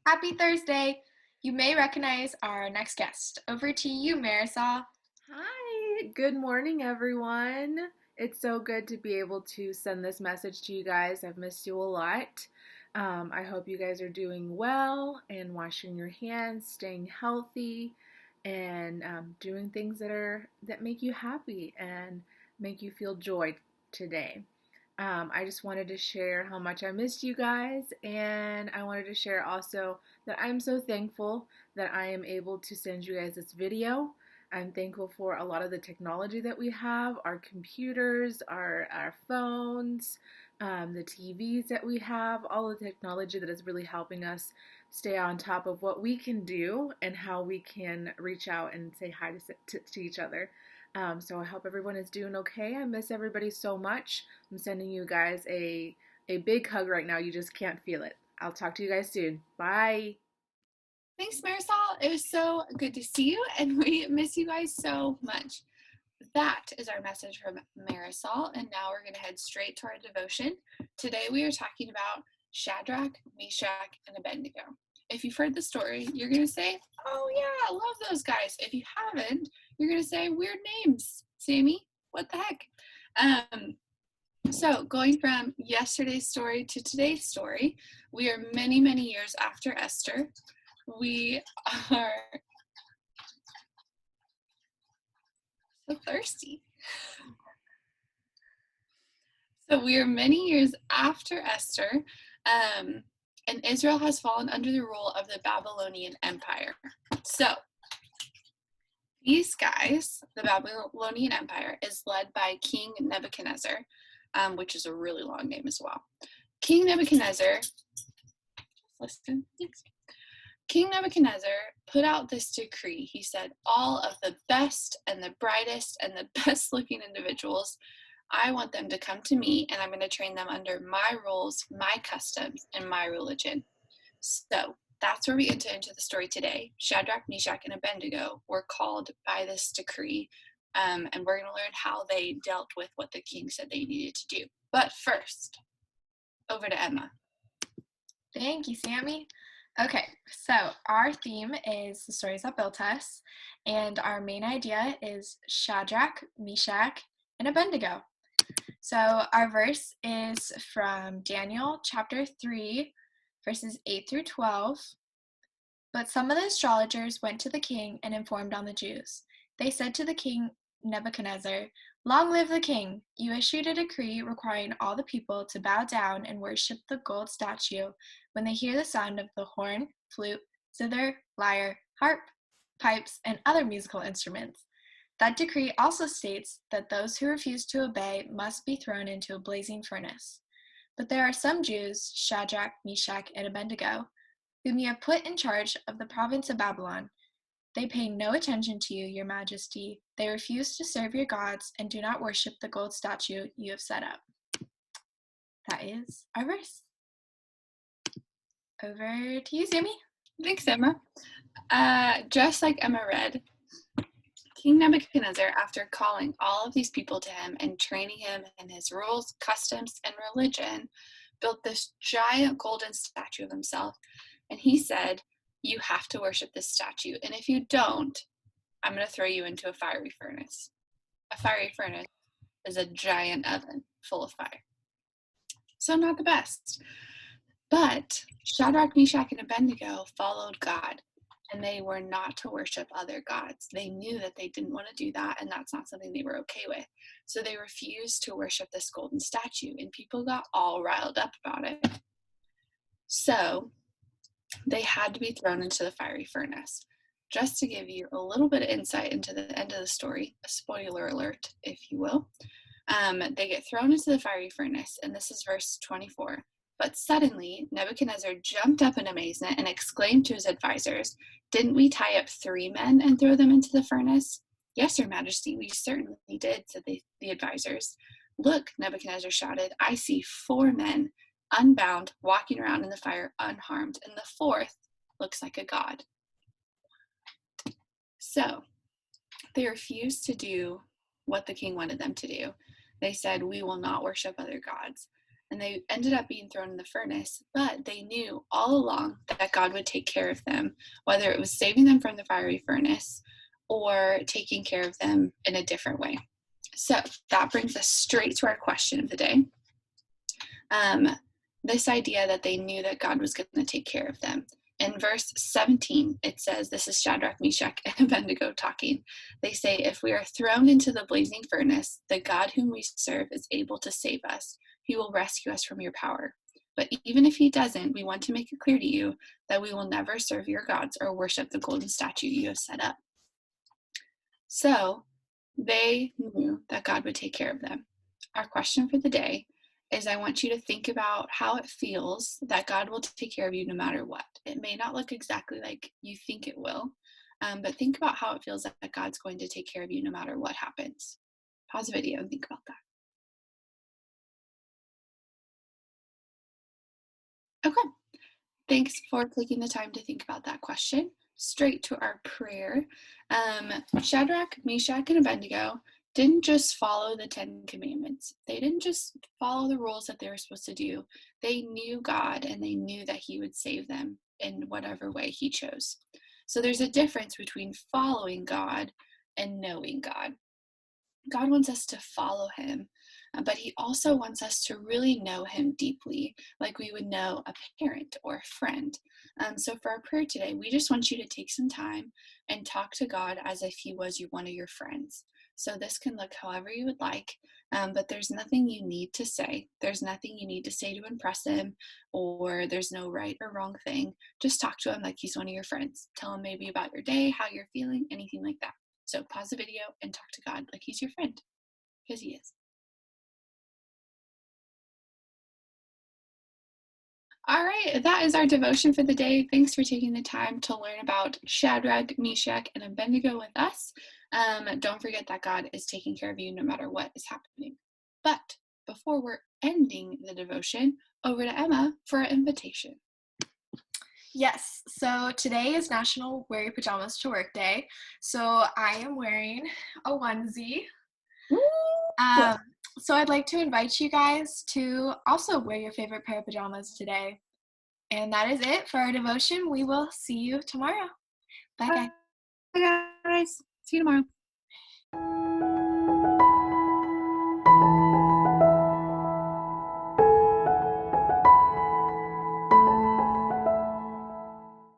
Happy Thursday! You may recognize our next guest. Over to you, Marisol. Hi, good morning, everyone. It's so good to be able to send this message to you guys. I've missed you a lot. I hope you guys are doing well and washing your hands, staying healthy, and doing things that make you happy and make you feel joy today. I just wanted to share how much I missed you guys, and I wanted to share also that I'm so thankful that I am able to send you guys this video. I'm thankful for a lot of the technology that we have, our computers, our phones, the TVs that we have, all the technology that is really helping us stay on top of what we can do and how we can reach out and say hi to each other. So I hope everyone is doing okay. I miss everybody so much. I'm sending you guys a big hug right now. You just can't feel it. I'll talk to you guys soon. Bye. Thanks, Marisol. It was so good to see you, and we miss you guys so much. That is our message from Marisol, and now we're going to head straight to our devotion. Today we are talking about Shadrach, Meshach, and Abednego. If you've heard the story, you're going to say, oh yeah, I love those guys. If you haven't, you're going to say, weird names, Sammy, what the heck? So going from yesterday's story to today's story, we are many, many years after Esther. We are so thirsty. So we are many years after Esther, and Israel has fallen under the rule of the Babylonian Empire. So these guys, the Babylonian Empire, is led by King Nebuchadnezzar, which is a really long name as well. King Nebuchadnezzar, listen, thanks. King Nebuchadnezzar put out this decree. He said, all of the best and the brightest and the best looking individuals, I want them to come to me, and I'm going to train them under my rules, my customs, and my religion. So that's where we enter into the story today. Shadrach, Meshach, and Abednego were called by this decree, and we're going to learn how they dealt with what the king said they needed to do. But first, over to Emma. Thank you, Sammy. Okay, so our theme is the stories that built us, and our main idea is Shadrach, Meshach, and Abednego. So our verse is from Daniel chapter 3, verses 8 through 12. But some of the astrologers went to the king and informed on the Jews. They said to the king Nebuchadnezzar, "Long live the king! You issued a decree requiring all the people to bow down and worship the gold statue when they hear the sound of the horn, flute, zither, lyre, harp, pipes, and other musical instruments. That decree also states that those who refuse to obey must be thrown into a blazing furnace. But there are some Jews, Shadrach, Meshach, and Abednego, whom you have put in charge of the province of Babylon. They pay no attention to you, your majesty. They refuse to serve your gods and do not worship the gold statue you have set up." That is our verse. Over to you, Sammy. Thanks, Emma. Just like Emma read, King Nebuchadnezzar, after calling all of these people to him and training him in his rules, customs, and religion, built this giant golden statue of himself. And he said, you have to worship this statue. And if you don't, I'm going to throw you into a fiery furnace. A fiery furnace is a giant oven full of fire. So not the best. But Shadrach, Meshach, and Abednego followed God, and they were not to worship other gods. They knew that they didn't want to do that, and that's not something they were okay with. So they refused to worship this golden statue, and people got all riled up about it. So they had to be thrown into the fiery furnace. Just to give you a little bit of insight into the end of the story, a spoiler alert, if you will, they get thrown into the fiery furnace, and this is verse 24. But suddenly, Nebuchadnezzar jumped up in amazement and exclaimed to his advisors, "Didn't we tie up 3 men and throw them into the furnace?" "Yes, your majesty, we certainly did," said the advisors. "Look," Nebuchadnezzar shouted, "I see 4 men, unbound, walking around in the fire unharmed, and the 4th looks like a god." So they refused to do what the king wanted them to do. They said, "We will not worship other gods." and they ended up being thrown in the furnace, but they knew all along that God would take care of them, whether it was saving them from the fiery furnace or taking care of them in a different way. So that brings us straight to our question of the day. This idea that they knew that God was going to take care of them. In verse 17, it says, this is Shadrach, Meshach, and Abednego talking. They say, if we are thrown into the blazing furnace, the God whom we serve is able to save us. He will rescue us from your power. But even if he doesn't, we want to make it clear to you that we will never serve your gods or worship the golden statue you have set up. So they knew that God would take care of them. Our question for the day is, I want you to think about how it feels that God will take care of you no matter what. It may not look exactly like you think it will, but think about how it feels that God's going to take care of you no matter what happens. Pause the video and think about that. Okay, thanks for taking the time to think about that question. Straight to our prayer. Shadrach, Meshach, and Abednego didn't just follow the 10 commandments. They didn't just follow the rules that they were supposed to do. They knew God, and they knew that he would save them in whatever way he chose. So there's a difference between following God and knowing God. God wants us to follow him, but he also wants us to really know him deeply, like we would know a parent or a friend. So for our prayer today, we just want you to take some time and talk to God as if he was one of your friends. So this can look however you would like, but there's nothing you need to say. There's nothing you need to say to impress him, or there's no right or wrong thing. Just talk to him like he's one of your friends. Tell him maybe about your day, how you're feeling, anything like that. So pause the video and talk to God like he's your friend, because he is. All right, that is our devotion for the day. Thanks for taking the time to learn about Shadrach, Meshach, and Abednego with us. Don't forget that God is taking care of you no matter what is happening. But before we're ending the devotion, over to Emma for our invitation. Yes, so today is National Wear Your Pajamas to Work Day. So I am wearing a onesie. So I'd like to invite you guys to also wear your favorite pair of pajamas today. And that is it for our devotion. We will see you tomorrow. Bye, guys. Bye, guys. See you tomorrow.